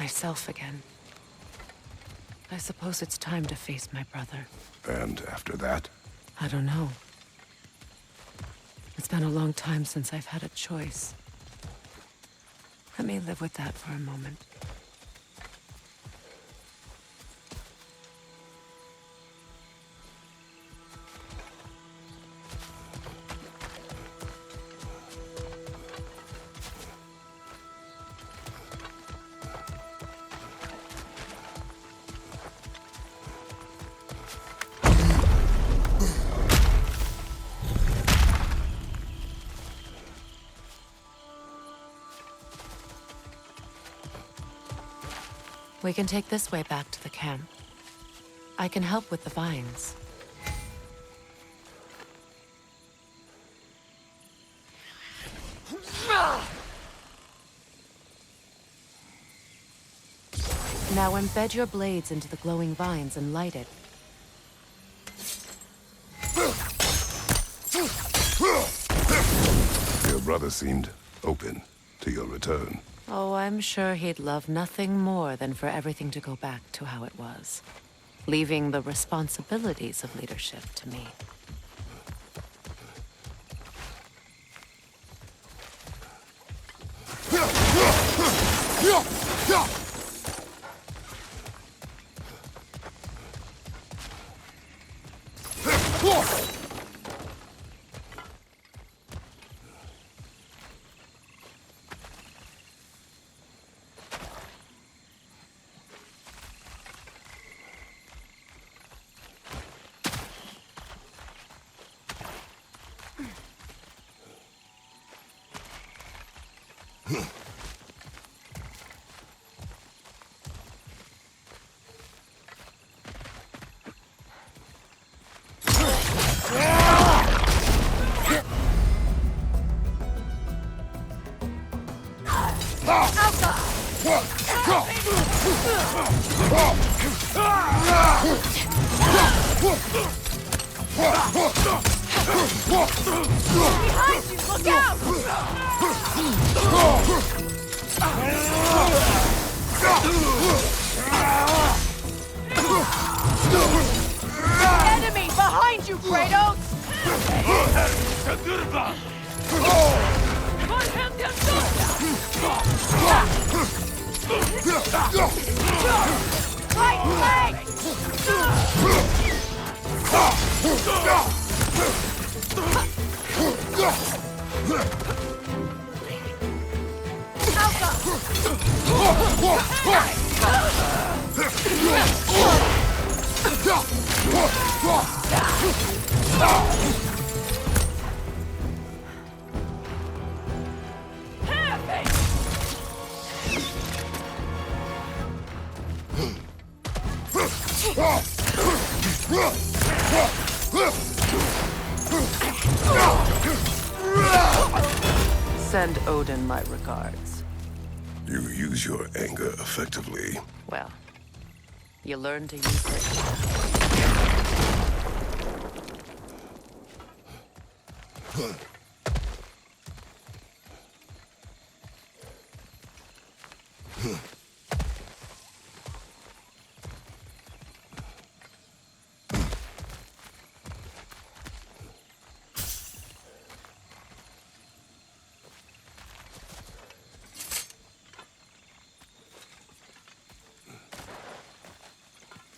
myself again. I suppose it's time to face my brother. And after that? I don't know. It's been a long time since I've had a choice. Let me live with that for a moment. We can take this way back to the camp. I can help with the vines. Now embed your blades into the glowing vines and light it. Your brother seemed open to your return. Oh, I'm sure he'd love nothing more than for everything to go back to how it was, leaving the responsibilities of leadership to me. Behind you! Look out! Enemy behind you, Kratos! Right leg! Send Odin my regards. You use your anger effectively. Well, you learn to use it.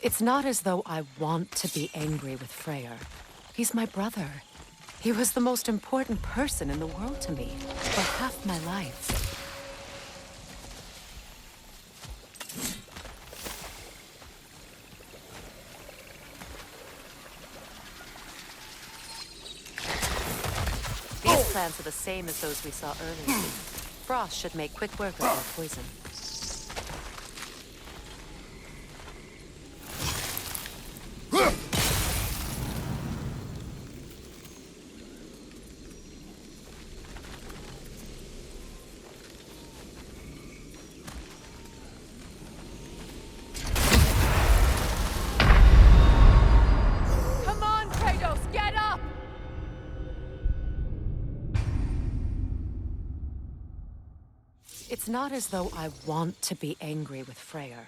It's not as though I want to be angry with Freyr. He's my brother. He was the most important person in the world to me for half my life. These plants are the same as those we saw earlier. Frost should make quick work of their poison. It's not as though I want to be angry with Freyr.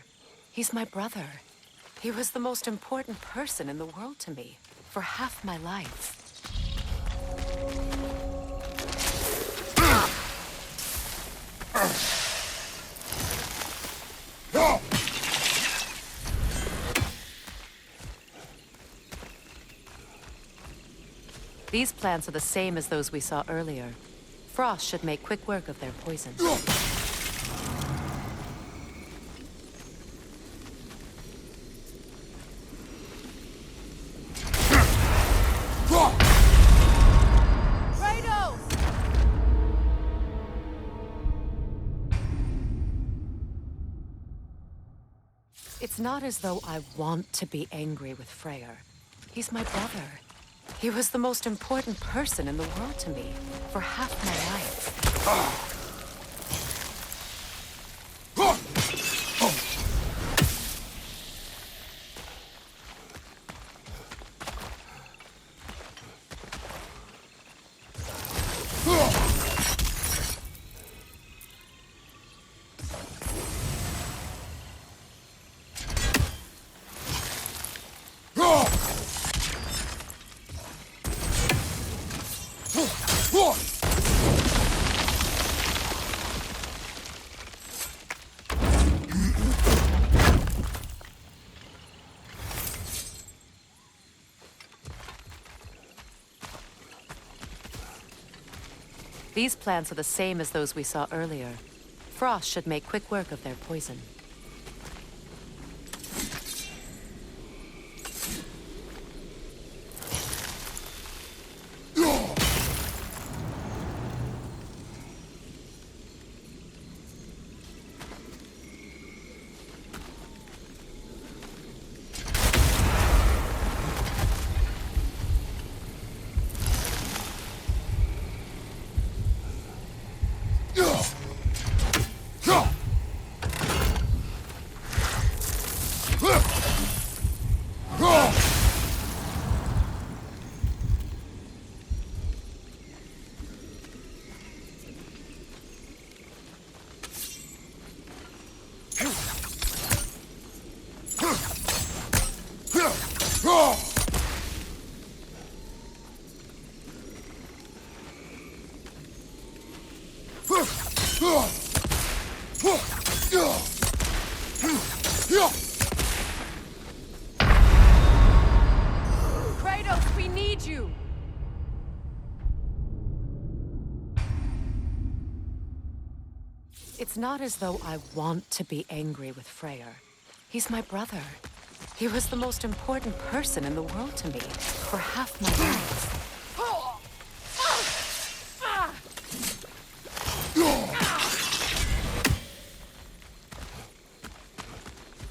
He's my brother. He was the most important person in the world to me for half my life. These plants are the same as those we saw earlier. Frost should make quick work of their poison. Kratos! It's not as though I want to be angry with Freyr. He's my brother. He was the most important person in the world to me for half my life. These plants are the same as those we saw earlier. Frost should make quick work of their poison. Kratos, we need you! It's not as though I want to be angry with Freyr. He's my brother. He was the most important person in the world to me for half my life.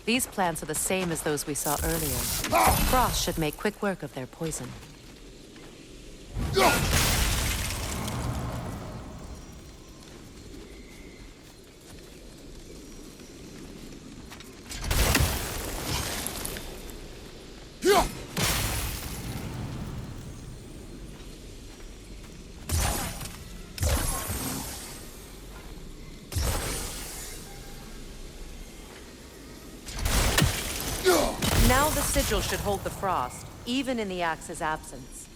These plants are the same as those we saw earlier. Frost should make quick work of their poison. Now the sigil should hold the frost, even in the axe's absence.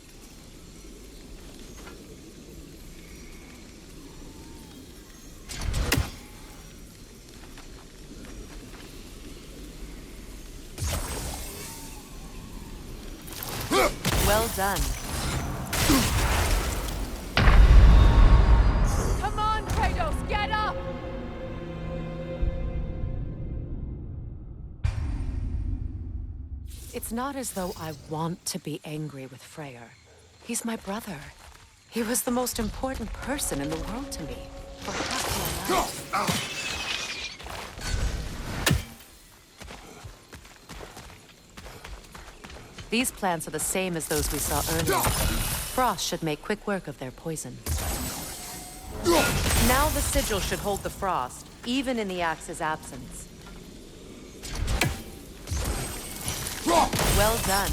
Well done. Come on, Kratos, get up! It's not as though I want to be angry with Freyr. He's my brother. He was the most important person in the world to me for half my life. These plants are the same as those we saw earlier. Frost should make quick work of their poison. Now the sigil should hold the frost, even in the axe's absence. Well done.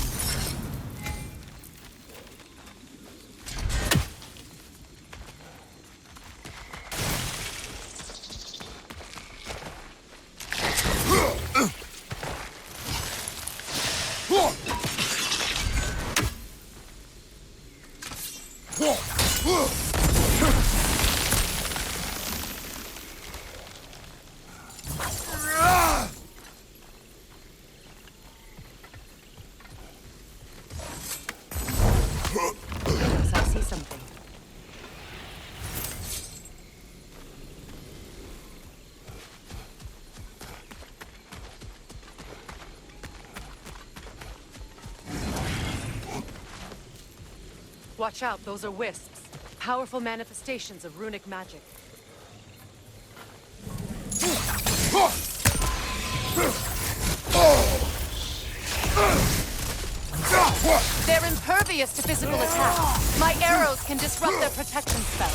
Yes, I see something. Watch out, those are wisps. Powerful manifestations of runic magic. They're impervious to physical attack. My arrows can disrupt their protection spell.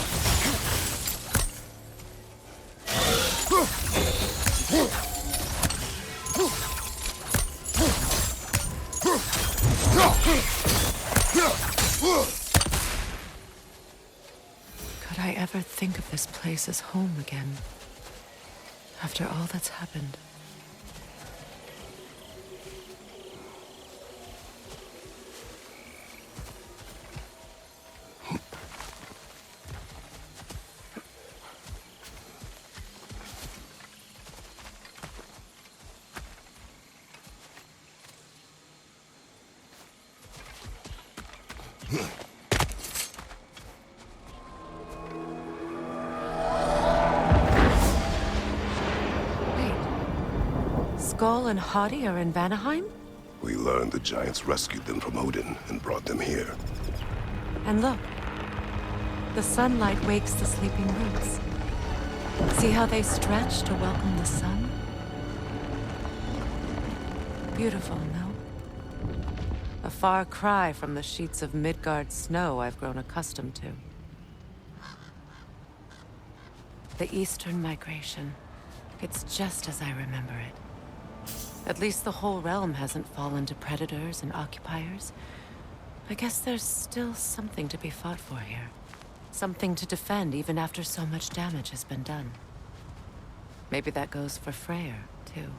Could I ever think of this place as home again? After all that's happened. Skull and Hadi are in Vanaheim? We learned the giants rescued them from Odin and brought them here. And look. The sunlight wakes the sleeping roots. See how they stretch to welcome the sun? Beautiful, no? A far cry from the sheets of Midgard snow I've grown accustomed to. The Eastern Migration. It's just as I remember it. At least the whole realm hasn't fallen to predators and occupiers. I guess there's still something to be fought for here. Something to defend even after so much damage has been done. Maybe that goes for Freyr, too.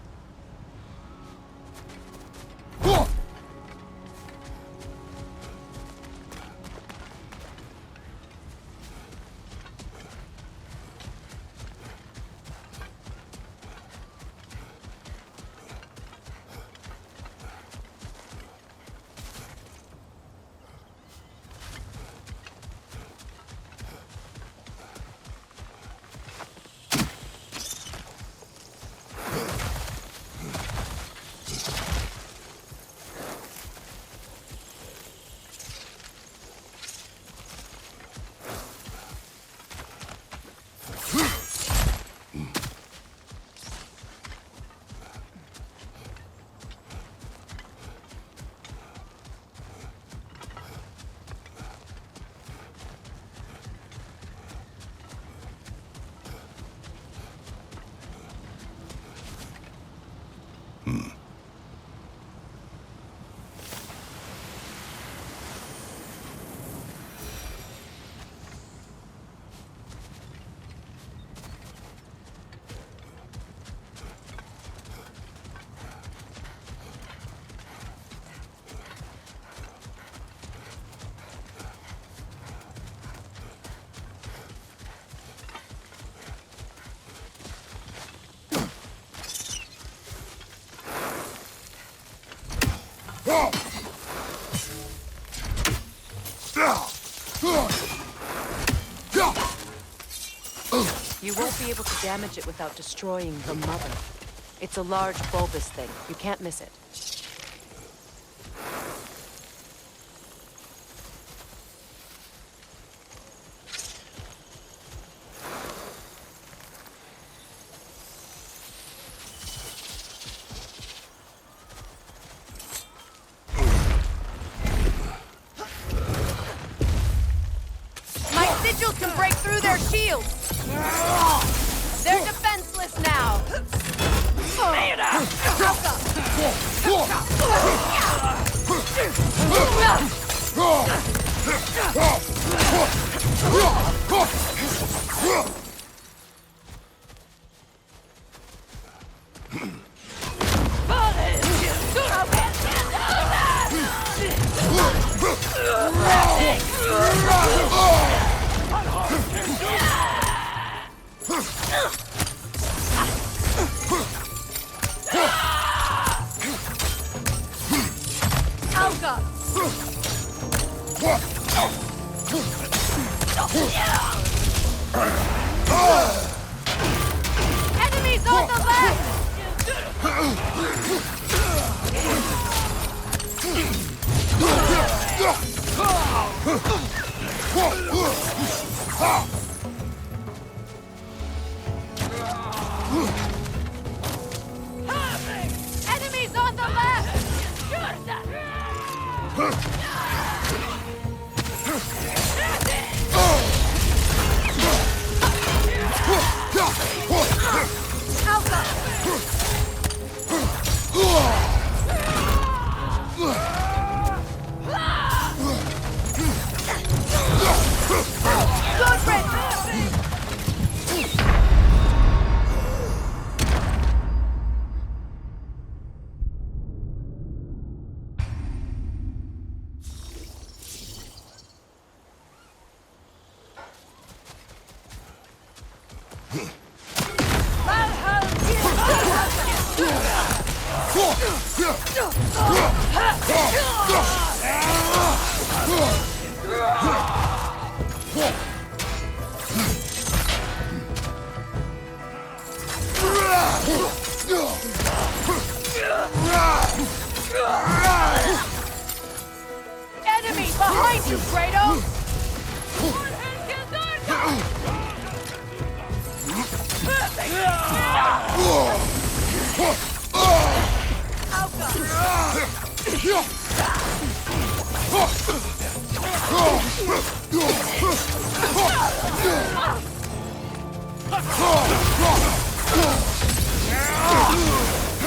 You won't be able to damage it without destroying the mother. It's a large bulbous thing. You can't miss it. My sigils can break through their shields! They're defenseless now! Enemy behind you, Kratos!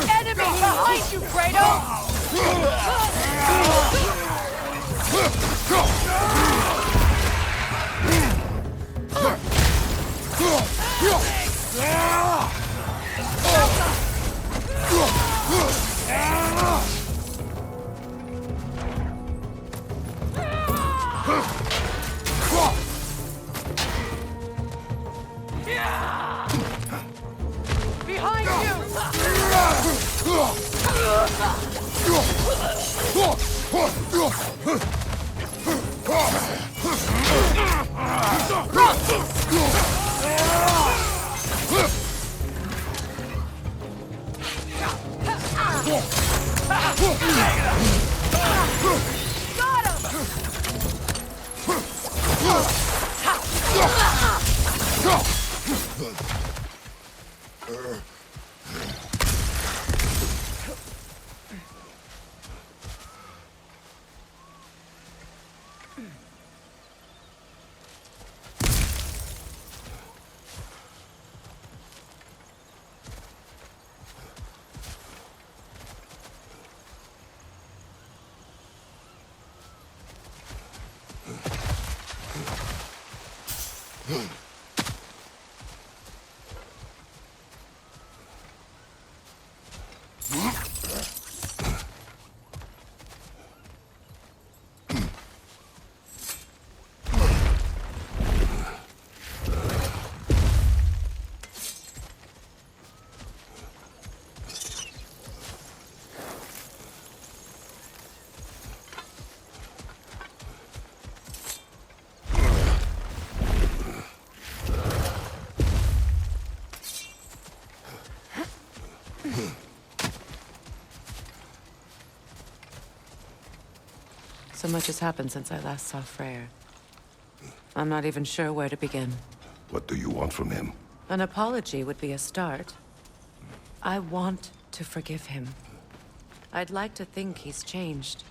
Enemy behind you, Kratos! Behind So much has happened since I last saw Freyr. I'm not even sure where to begin. What do you want from him? An apology would be a start. I want to forgive him. I'd like to think he's changed.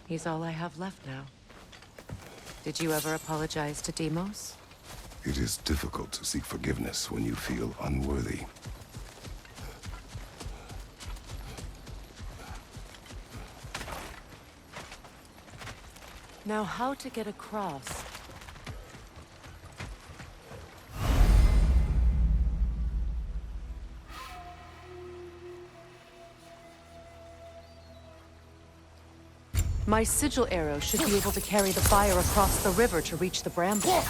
He's all I have left now. Did you ever apologize to Deimos? It is difficult to seek forgiveness when you feel unworthy. Now, how to get across? My sigil arrow should be able to carry the fire across the river to reach the bramble.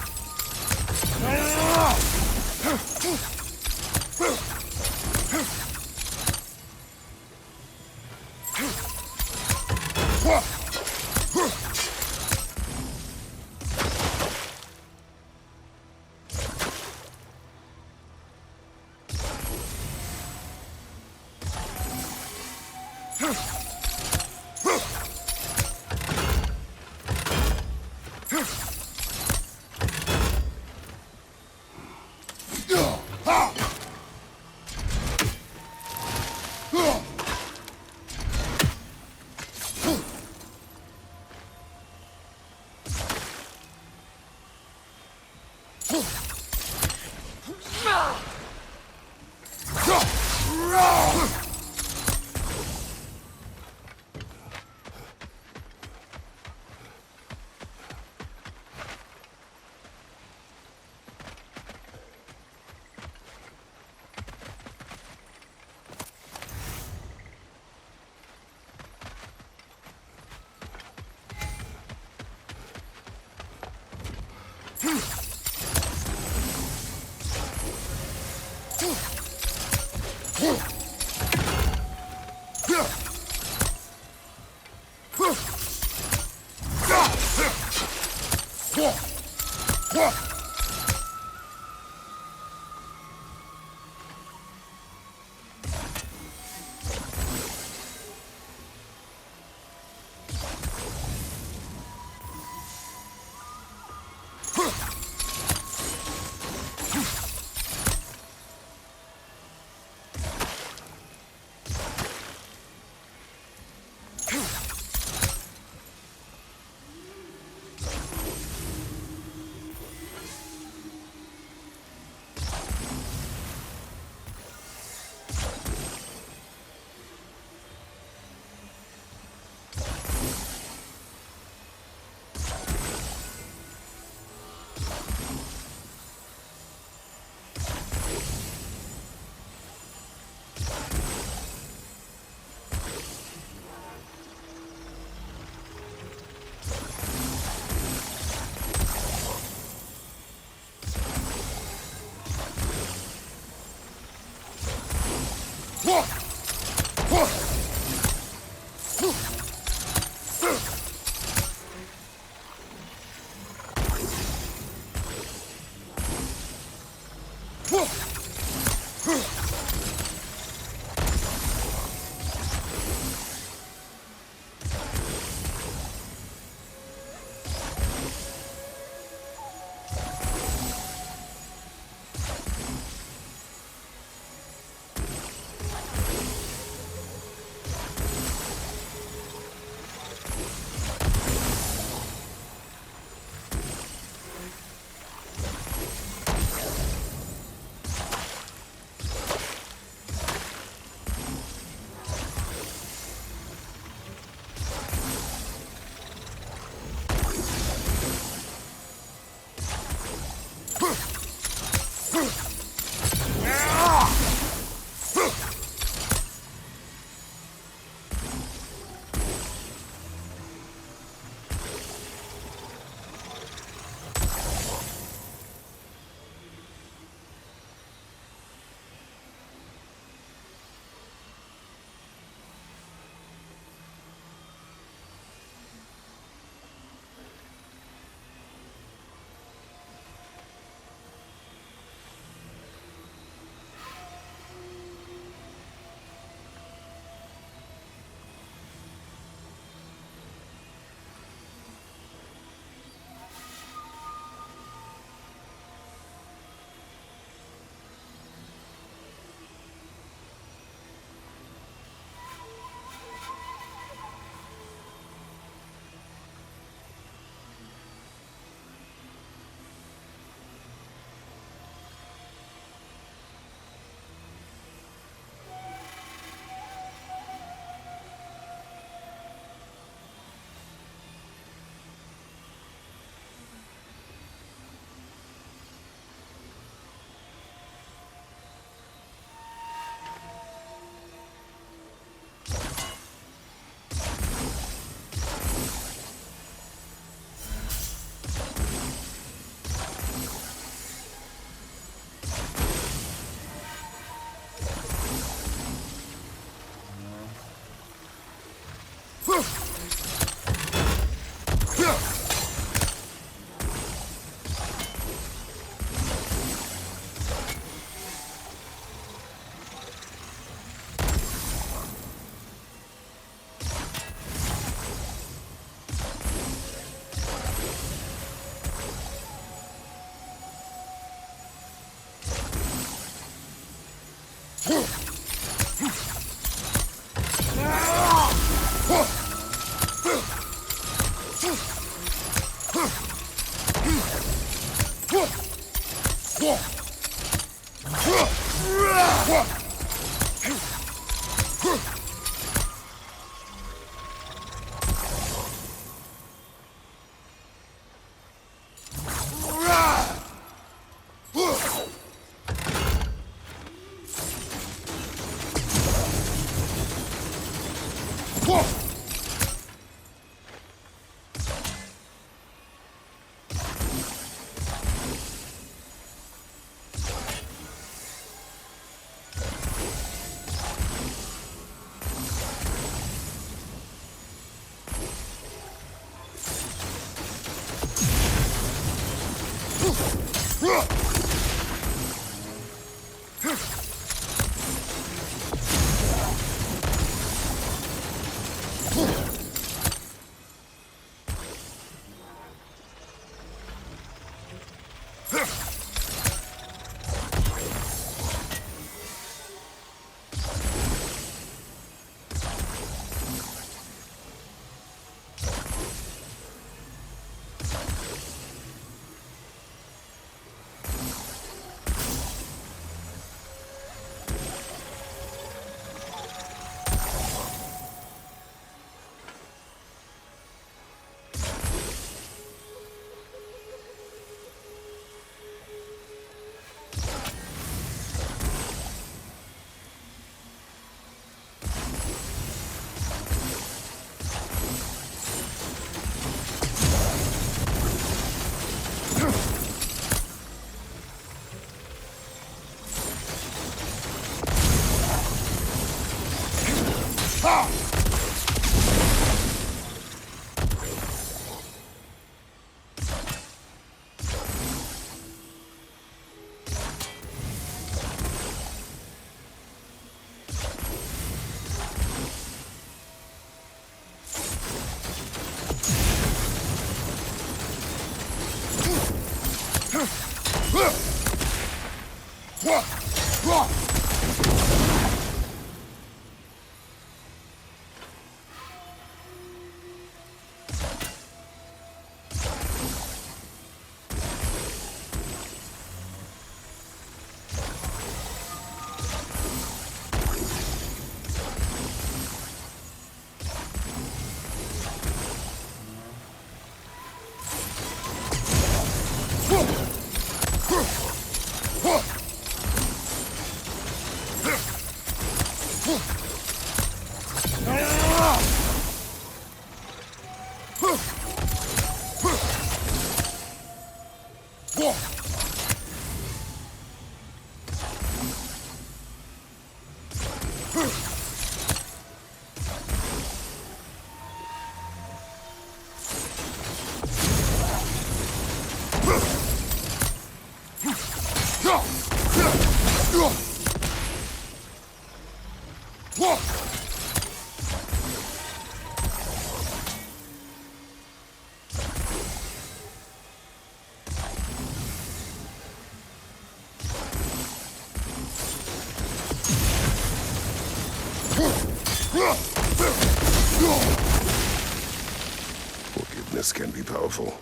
Forgiveness can be powerful,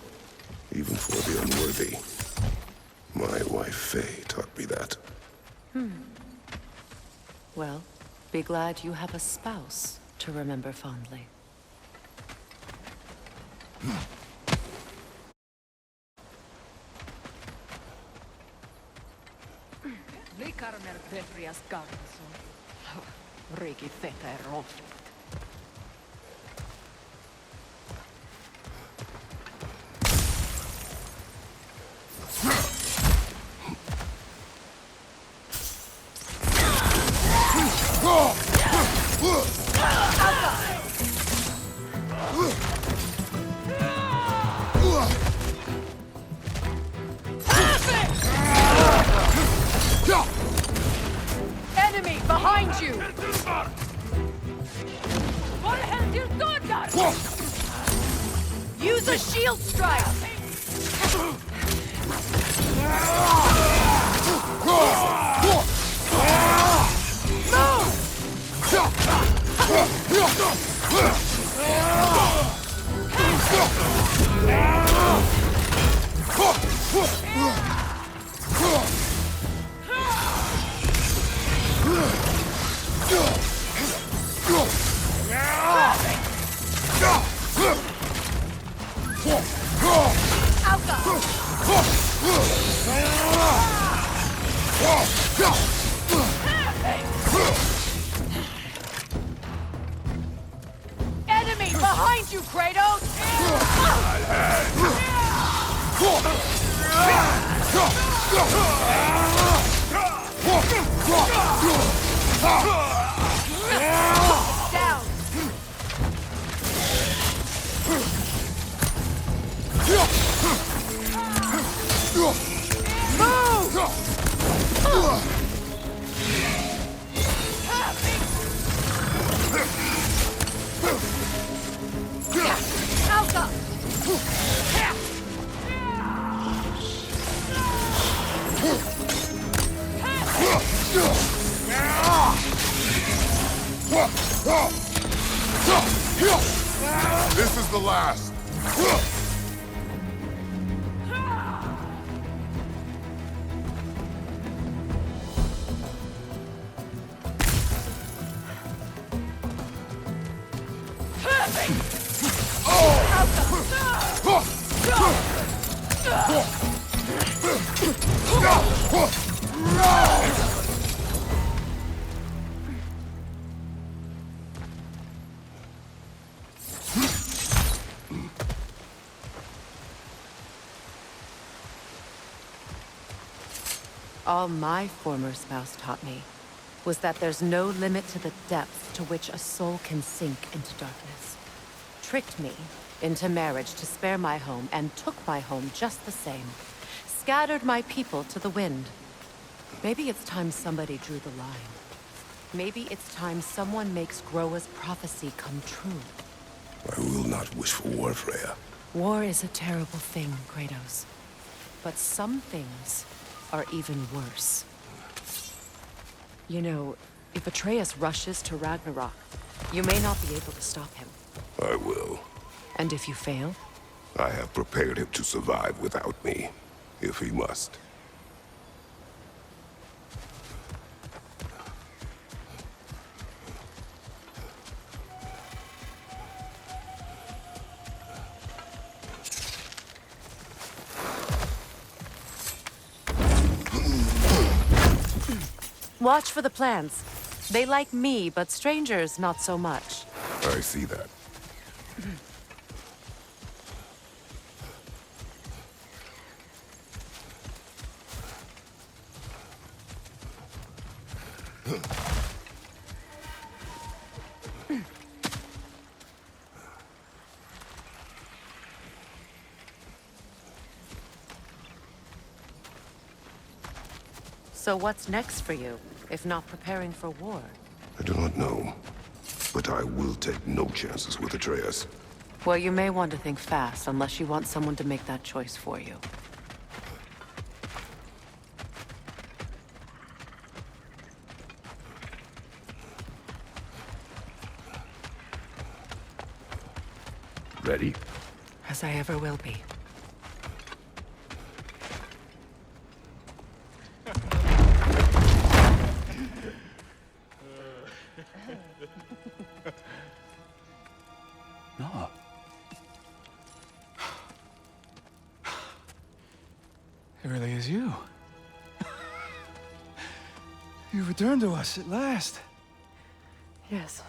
even for the unworthy. My wife Faye taught me that. Well, be glad you have a spouse to remember fondly. Likarmer Petrias Garnison. Riki Feter Roflet. a shield strike! Enemy behind you, Kratos! Down! Alka! This is the last. All my former spouse taught me was that there's no limit to the depth to which a soul can sink into darkness. Tricked me into marriage to spare my home and took my home just the same. Scattered my people to the wind. Maybe it's time somebody drew the line. Maybe it's time someone makes Groa's prophecy come true. I will not wish for war, Freya. War is a terrible thing, Kratos. But some things are even worse. You know, if Atreus rushes to Ragnarok, you may not be able to stop him. I will. And if you fail? I have prepared him to survive without me, if he must. Watch for the plants. They like me, but strangers not so much. I see that. So what's next for you, if not preparing for war? I do not know, but I will take no chances with Atreus. Well, you may want to think fast, unless you want someone to make that choice for you. Ready? As I ever will be. No. It really is you. You returned to us at last. Yes.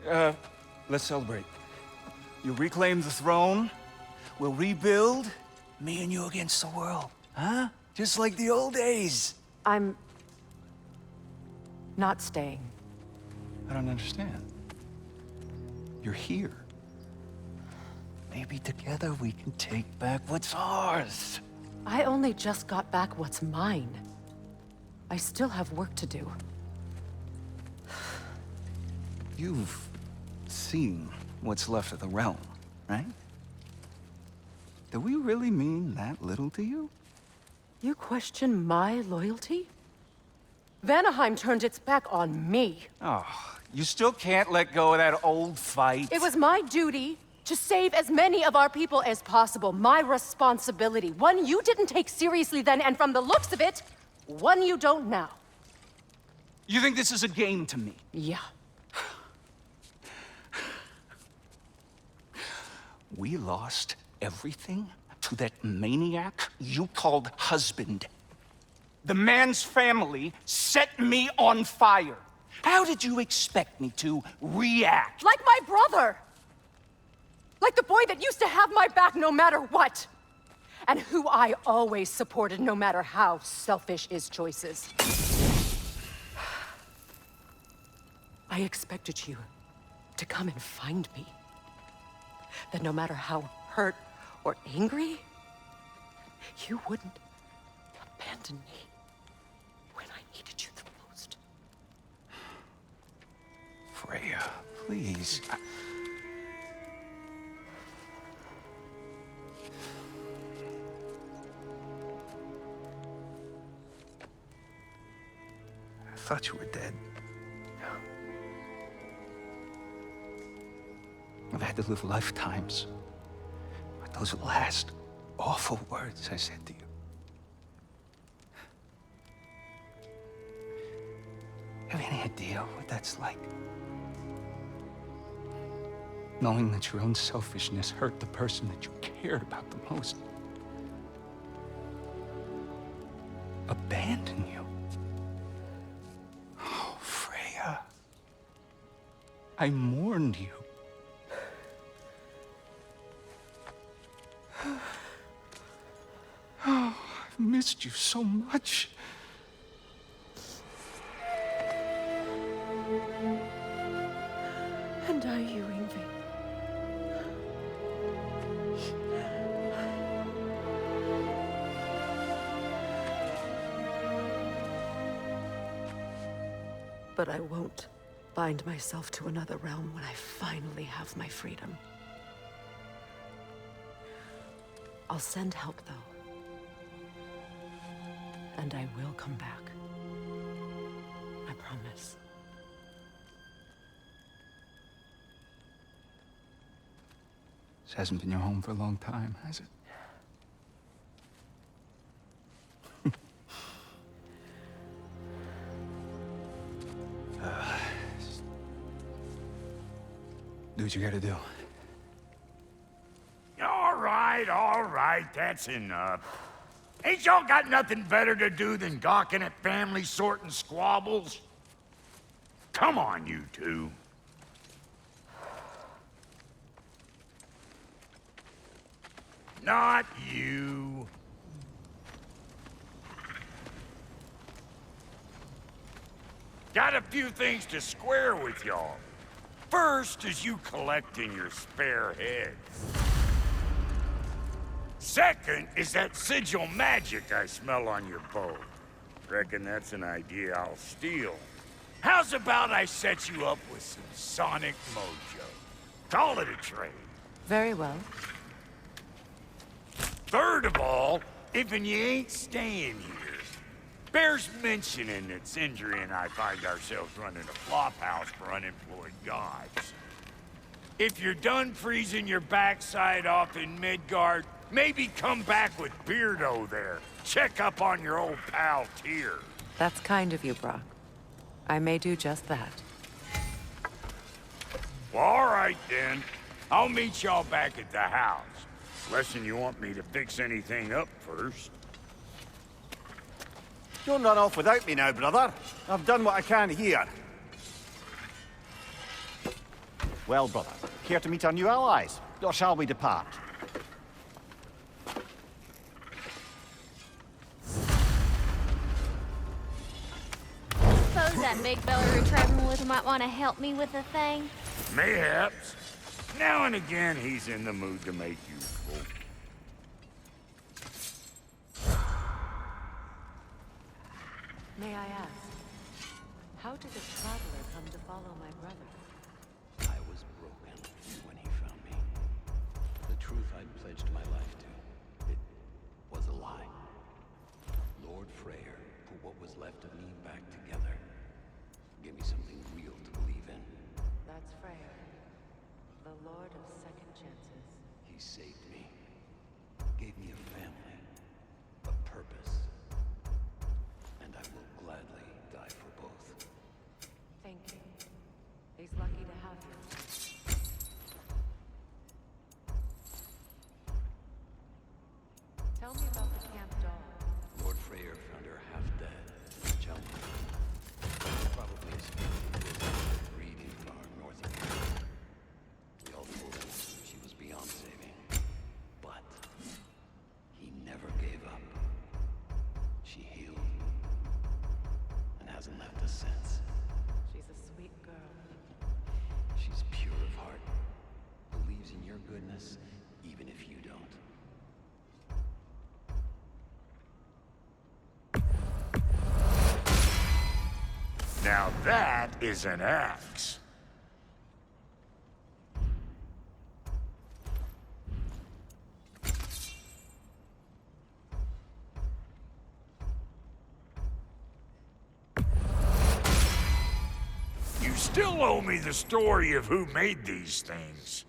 Let's celebrate. You reclaim the throne. We'll rebuild. Me and you against the world. Huh? Just like the old days. I'm... not staying. I don't understand. You're here. Maybe together we can take back what's ours. I only just got back what's mine. I still have work to do. You've seen what's left of the realm, right? Do we really mean that little to you? You question my loyalty? Vanaheim turned its back on me. Oh, you still can't let go of that old fight? It was my duty to save as many of our people as possible. My responsibility. One you didn't take seriously then, and from the looks of it, one you don't now. You think this is a game to me? Yeah. We lost everything to that maniac you called husband. The man's family set me on fire. How did you expect me to react? Like my brother! Like the boy that used to have my back no matter what! And who I always supported no matter how selfish his choices. I expected you to come and find me. That no matter how hurt or angry, you wouldn't abandon me when I needed you the most. Freya, please. I thought you were dead. I've had to live lifetimes with those last awful words I said to you. Have any idea what that's like? Knowing that your own selfishness hurt the person that you cared about the most. Abandon you. Oh, Freya. I mourned you. Oh, I've missed you so much. And are you, Ingvi? But I won't bind myself to another realm when I finally have my freedom. I'll send help, though. And I will come back. I promise. This hasn't been your home for a long time, has it? Do what you gotta do. All right, that's enough. Ain't y'all got nothing better to do than gawking at family sorting squabbles? Come on, you two. Not you. Got a few things to square with y'all. First is you collecting your spare heads. Second is that sigil magic I smell on your bow. Reckon that's an idea I'll steal. How's about I set you up with some sonic mojo? Call it a trade. Very well. Third of all, if you ain't staying here, bears mentioning that Sindri and I find ourselves running a flop house for unemployed gods. If you're done freezing your backside off in Midgard, maybe come back with Beardo there. Check up on your old pal Tyr. That's kind of you, Brock. I may do just that. Well, all right then. I'll meet y'all back at the house. Unless you want me to fix anything up first. Don't run off without me now, brother. I've done what I can here. Well, brother, care to meet our new allies? Or shall we depart? Suppose that big fella we're traveling with might want to help me with a thing. Mayhaps. Now and again, he's in the mood to make useful. May I ask, how did a traveler come to follow my brother? I was broken when he found me. The truth I'd pledged my life to. what was left of me back together. Give me something real to believe in. That's Freyr, the Lord of Second Chances. He saved me. Gave me a family. A purpose. And I will gladly die for both. Thank you. He's lucky to have you. Tell me about the camp dog. Lord Freyr found her half dead. Challenge. Probably escaped from the breeding farm north of here. We all told him she was beyond saving. But he never gave up. She healed. And hasn't left us since. She's a sweet girl. She's pure of heart. Believes in your goodness, even if you don't. Now that is an axe. You still owe me the story of who made these things.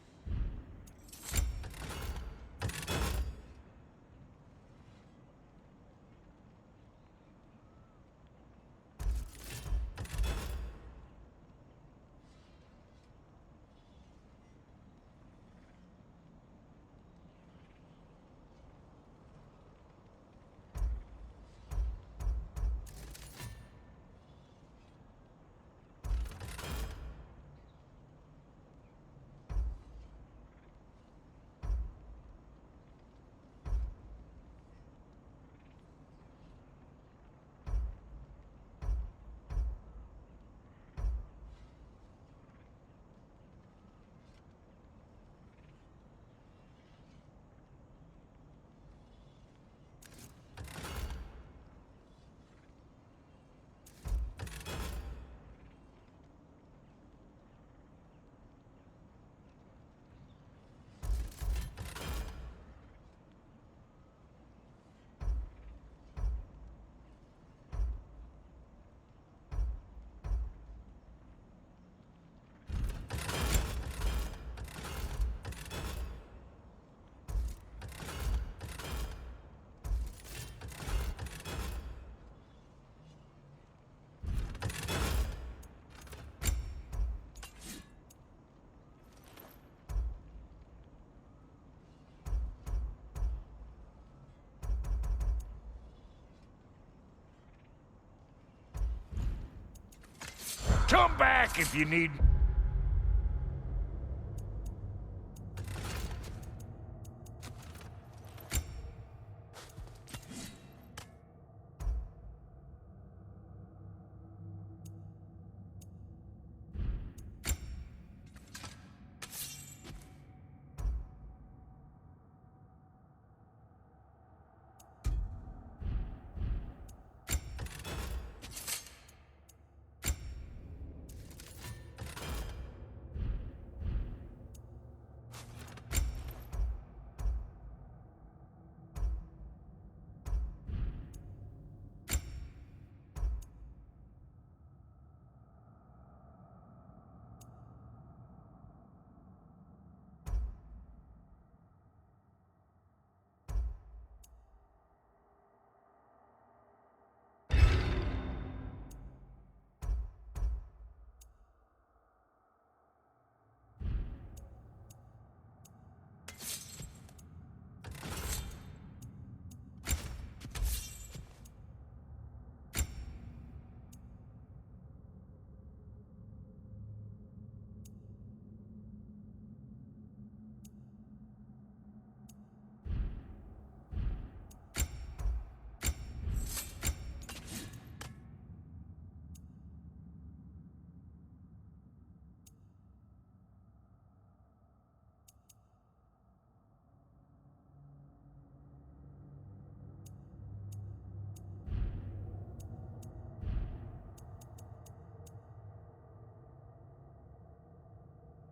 Come back if you need...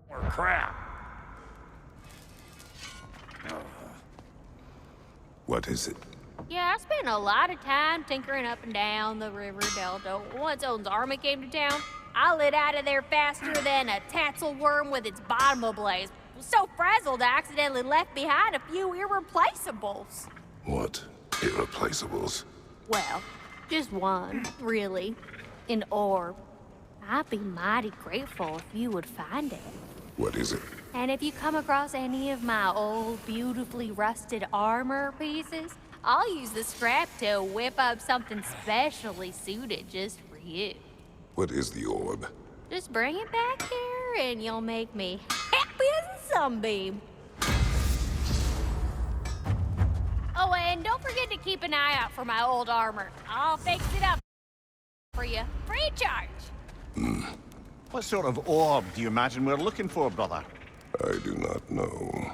More crap. What is it? Yeah, I spent a lot of time tinkering up and down the river delta. Once Odin's army came to town, I lit out of there faster than a tassel worm with its bottom ablaze. Was so frazzled I accidentally left behind a few irreplaceables. What irreplaceables? Well, just one, really. An orb. I'd be mighty grateful if you would find it. What is it? And if you come across any of my old, beautifully rusted armor pieces, I'll use the scrap to whip up something specially suited just for you. What is the orb? Just bring it back here and you'll make me happy as a sunbeam. Oh, and don't forget to keep an eye out for my old armor. I'll fix it up for you, free of charge. What sort of orb do you imagine we're looking for, brother? I do not know.